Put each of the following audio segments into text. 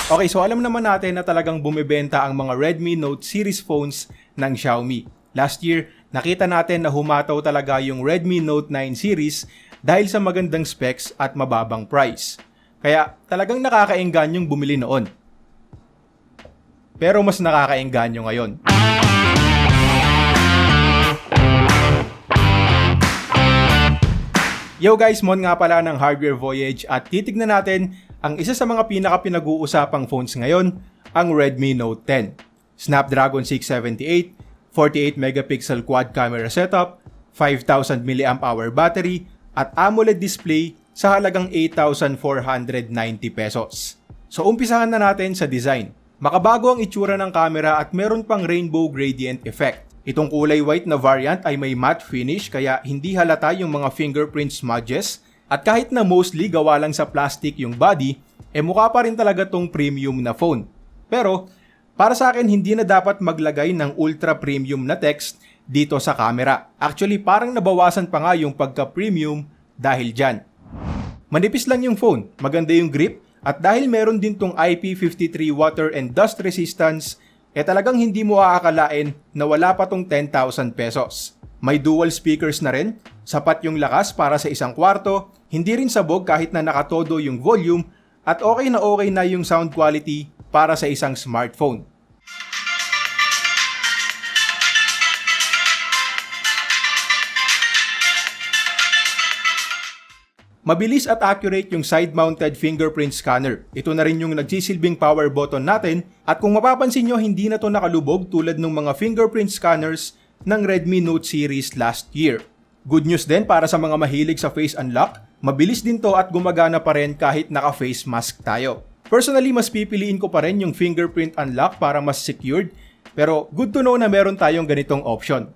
Okay, so alam naman natin na talagang bumibenta ang mga Redmi Note series phones ng Xiaomi. Last year, nakita natin na humataw talaga yung Redmi Note 9 series dahil sa magandang specs at mababang price. Kaya talagang nakakaengganyo bumili noon. Pero mas nakakaengganyo ngayon. Yo guys, Mon nga pala ng Hardware Voyage at titignan natin ang isa sa mga pinaka-pinag-uusapang phones ngayon, ang Redmi Note 10. Snapdragon 678, 48 megapixel quad camera setup, 5,000 mAh battery at AMOLED display sa halagang 8,490 pesos. So umpisahan na natin sa design. Makabago ang itsura ng camera at meron pang rainbow gradient effect. Itong kulay white na variant ay may matte finish kaya hindi halata yung mga fingerprint smudges at kahit na mostly gawa lang sa plastic yung body, mukha pa rin talaga tong premium na phone. Pero para sa akin hindi na dapat maglagay ng ultra premium na text dito sa camera. Actually parang nabawasan pa nga yung pagka-premium dahil dyan. Manipis lang yung phone, maganda yung grip at dahil meron din tong IP53 water and dust resistance, talagang hindi mo aakalain na wala pa tong 10,000 pesos. May dual speakers na rin, sapat yung lakas para sa isang kwarto, hindi rin sabog kahit na nakatodo yung volume, at okay na yung sound quality para sa isang smartphone. Mabilis at accurate yung side-mounted fingerprint scanner. Ito na rin yung nagsisilbing power button natin at kung mapapansin nyo hindi na to nakalubog tulad ng mga fingerprint scanners ng Redmi Note series last year. Good news din para sa mga mahilig sa face unlock, mabilis din to at gumagana pa rin kahit naka-face mask tayo. Personally, mas pipiliin ko pa rin yung fingerprint unlock para mas secured, pero good to know na meron tayong ganitong option.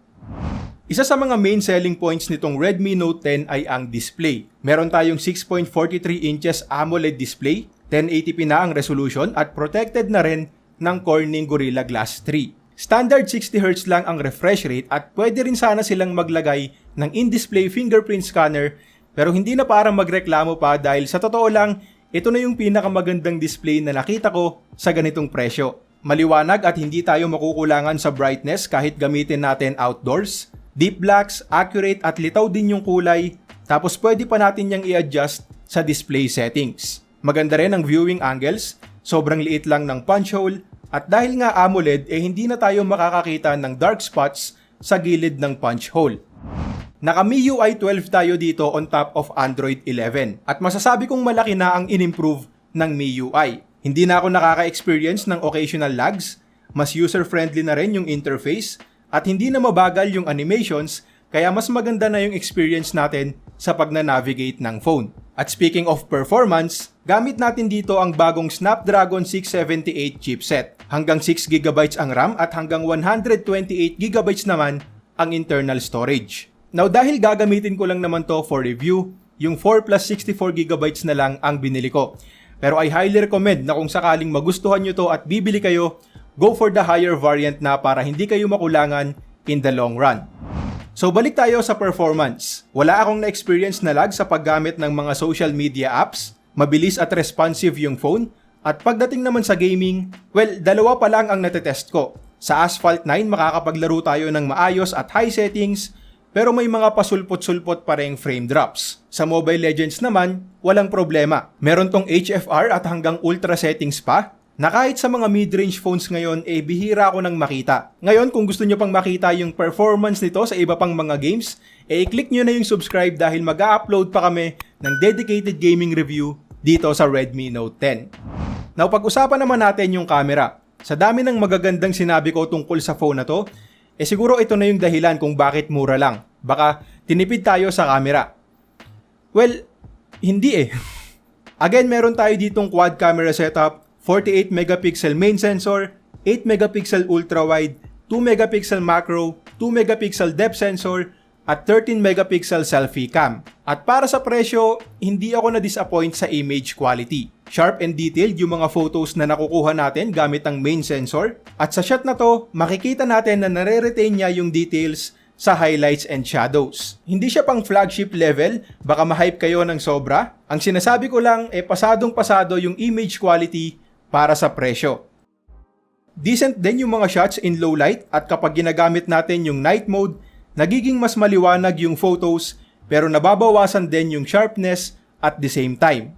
Isa sa mga main selling points nitong Redmi Note 10 ay ang display. Meron tayong 6.43 inches AMOLED display, 1080p na ang resolution at protected na rin ng Corning Gorilla Glass 3. Standard 60Hz lang ang refresh rate at pwede rin sana silang maglagay ng in-display fingerprint scanner pero hindi na para magreklamo pa dahil sa totoo lang, ito na yung pinakamagandang display na nakita ko sa ganitong presyo. Maliwanag at hindi tayo makukulangan sa brightness kahit gamitin natin outdoors. Deep blacks, accurate at litaw din yung kulay, tapos pwede pa natin yang i-adjust sa display settings. Maganda rin ang viewing angles, sobrang liit lang ng punch hole, at dahil nga AMOLED hindi na tayo makakakita ng dark spots sa gilid ng punch hole. Naka MIUI 12 tayo dito on top of Android 11, at masasabi kong malaki na ang in-improve ng MIUI. Hindi na ako nakaka-experience ng occasional lags, mas user-friendly na rin yung interface, at hindi na mabagal yung animations kaya mas maganda na yung experience natin sa pagna-navigate ng phone. At speaking of performance, gamit natin dito ang bagong Snapdragon 678 chipset. Hanggang 6GB ang RAM at hanggang 128GB naman ang internal storage. Now dahil gagamitin ko lang naman to for review, yung 4 plus 64GB na lang ang binili ko. Pero I highly recommend na kung sakaling magustuhan nyo to at bibili kayo, go for the higher variant na para hindi kayo makulangan in the long run. So balik tayo sa performance. Wala akong na-experience na lag sa paggamit ng mga social media apps, mabilis at responsive yung phone, at pagdating naman sa gaming, well, dalawa pa lang ang natetest ko. Sa Asphalt 9 makakapaglaro tayo ng maayos at high settings, pero may mga pasulpot-sulpot pa ring frame drops. Sa Mobile Legends naman, walang problema. Meron tong HFR at hanggang ultra settings pa, na kahit sa mga mid-range phones ngayon bihira ako nang makita. Ngayon kung gusto nyo pang makita yung performance nito sa iba pang mga games, i-click nyo na yung subscribe dahil mag-a-upload pa kami ng dedicated gaming review dito sa Redmi Note 10. Now pag-usapan naman natin yung camera. Sa dami ng magagandang sinabi ko tungkol sa phone na to, siguro ito na yung dahilan kung bakit mura lang. Baka tinipid tayo sa camera. Well, hindi Again, meron tayo ditong quad camera setup, 48 megapixel main sensor, 8 megapixel ultra-wide, 2 megapixel macro, 2 megapixel depth sensor, at 13 megapixel selfie cam. At para sa presyo, hindi ako na-disappoint sa image quality. Sharp and detailed yung mga photos na nakukuha natin gamit ang main sensor. At sa shot na to, makikita natin na nare-retain niya yung details sa highlights and shadows. Hindi siya pang flagship level, baka ma-hype kayo ng sobra. Ang sinasabi ko lang, pasadong-pasado yung image quality para sa presyo. Decent din yung mga shots in low light at kapag ginagamit natin yung night mode, nagiging mas maliwanag yung photos pero nababawasan din yung sharpness at the same time.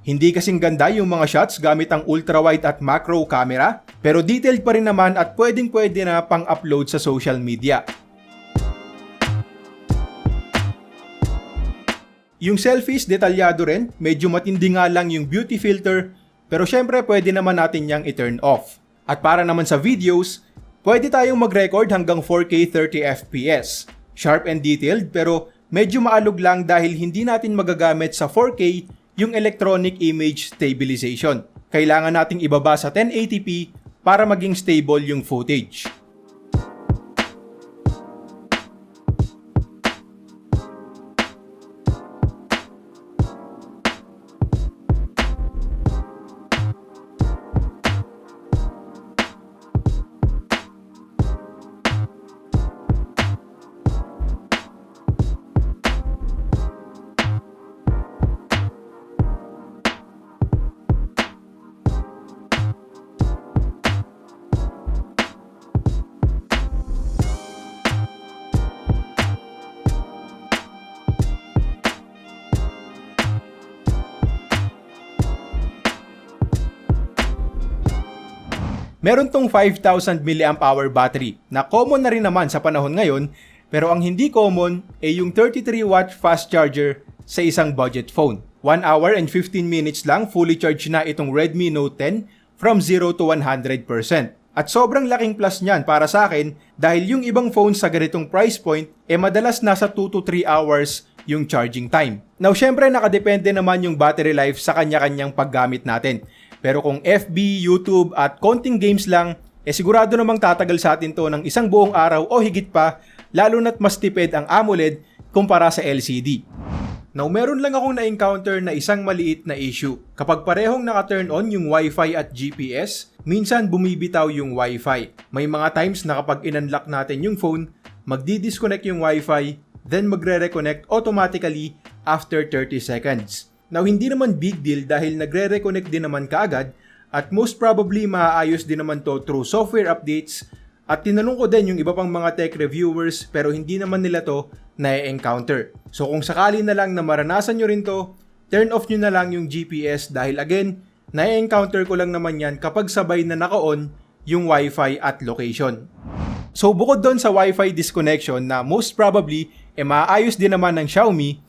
Hindi kasing ganda yung mga shots gamit ang ultra-wide at macro camera, pero detailed pa rin naman at pwedeng-pwede na pang-upload sa social media. Yung selfies detalyado rin, medyo matindi nga lang yung beauty filter, pero syempre pwede naman natin yang i-turn off. At para naman sa videos, pwede tayong mag-record hanggang 4K 30fps. Sharp and detailed pero medyo maalog lang dahil hindi natin magagamit sa 4K yung electronic image stabilization. Kailangan nating ibaba sa 1080p para maging stable yung footage. Meron tong 5,000 mAh battery na common na rin naman sa panahon ngayon, pero ang hindi common ay yung 33W fast charger sa isang budget phone. 1 hour and 15 minutes lang fully charged na itong Redmi Note 10 from 0 to 100%. At sobrang laking plus niyan para sa akin dahil yung ibang phones sa ganitong price point madalas nasa 2 to 3 hours yung charging time. Now syempre nakadepende naman yung battery life sa kanya-kanyang paggamit natin. Pero kung FB, YouTube at konting games lang, sigurado namang tatagal sa atin to ng isang buong araw o higit pa, lalo na't mas tipid ang AMOLED kumpara sa LCD. Now meron lang akong na-encounter na isang maliit na issue. Kapag parehong naka-turn on yung Wi-Fi at GPS, minsan bumibitaw yung Wi-Fi. May mga times na kapag in-unlock natin yung phone, magdi-disconnect yung Wi-Fi, then magre-reconnect automatically after 30 seconds. Now, hindi naman big deal dahil nagre-reconnect din naman kaagad at most probably maaayos din naman to through software updates at tinanong ko din yung iba pang mga tech reviewers pero hindi naman nila to na-encounter. So kung sakali na lang na maranasan nyo rin to, turn off nyo na lang yung GPS dahil again, na-encounter ko lang naman yan kapag sabay na naka-on yung Wi-Fi at location. So bukod doon sa Wi-Fi disconnection na most probably maayos din naman ng Xiaomi,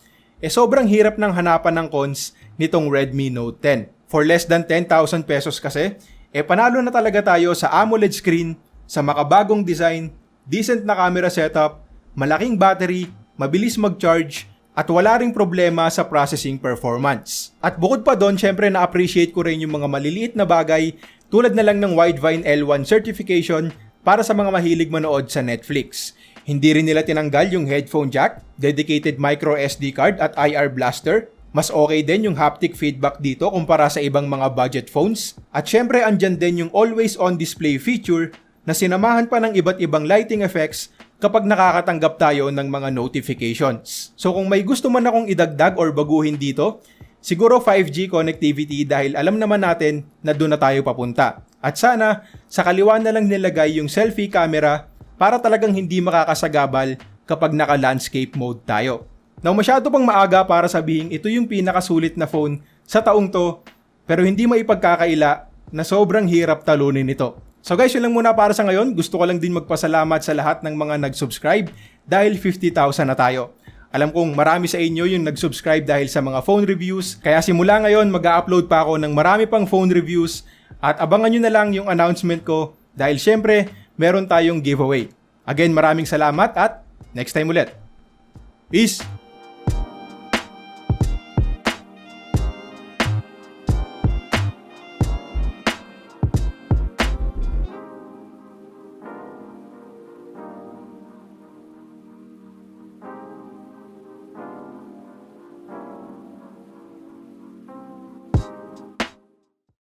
sobrang hirap ng hanapan ng cons nitong Redmi Note 10. For less than 10,000 pesos kasi, panalo na talaga tayo sa AMOLED screen, sa makabagong design, decent na camera setup, malaking battery, mabilis mag-charge, at wala ring problema sa processing performance. At bukod pa doon, syempre na-appreciate ko rin yung mga maliliit na bagay tulad na lang ng Widevine L1 certification para sa mga mahilig manood sa Netflix. Hindi rin nila tinanggal yung headphone jack, dedicated micro SD card at IR blaster. Mas okay din yung haptic feedback dito kumpara sa ibang mga budget phones. At syempre andyan din yung always on display feature na sinamahan pa ng iba't ibang lighting effects kapag nakakatanggap tayo ng mga notifications. So kung may gusto man akong idagdag or baguhin dito, siguro 5G connectivity dahil alam naman natin na doon na tayo papunta. At sana sa kaliwa na lang nilagay yung selfie camera para talagang hindi makakasagabal kapag naka-landscape mode tayo. Now masyado pang maaga para sabihin ito yung pinakasulit na phone sa taong to, pero hindi maipagkakaila na sobrang hirap talunin ito. So guys, yun lang muna para sa ngayon. Gusto ko lang din magpasalamat sa lahat ng mga nag-subscribe dahil 50,000 na tayo. Alam kong marami sa inyo yung nag-subscribe dahil sa mga phone reviews, kaya simula ngayon mag-a-upload pa ako ng marami pang phone reviews at abangan nyo na lang yung announcement ko dahil syempre meron tayong giveaway. Again, maraming salamat at next time ulit. Peace!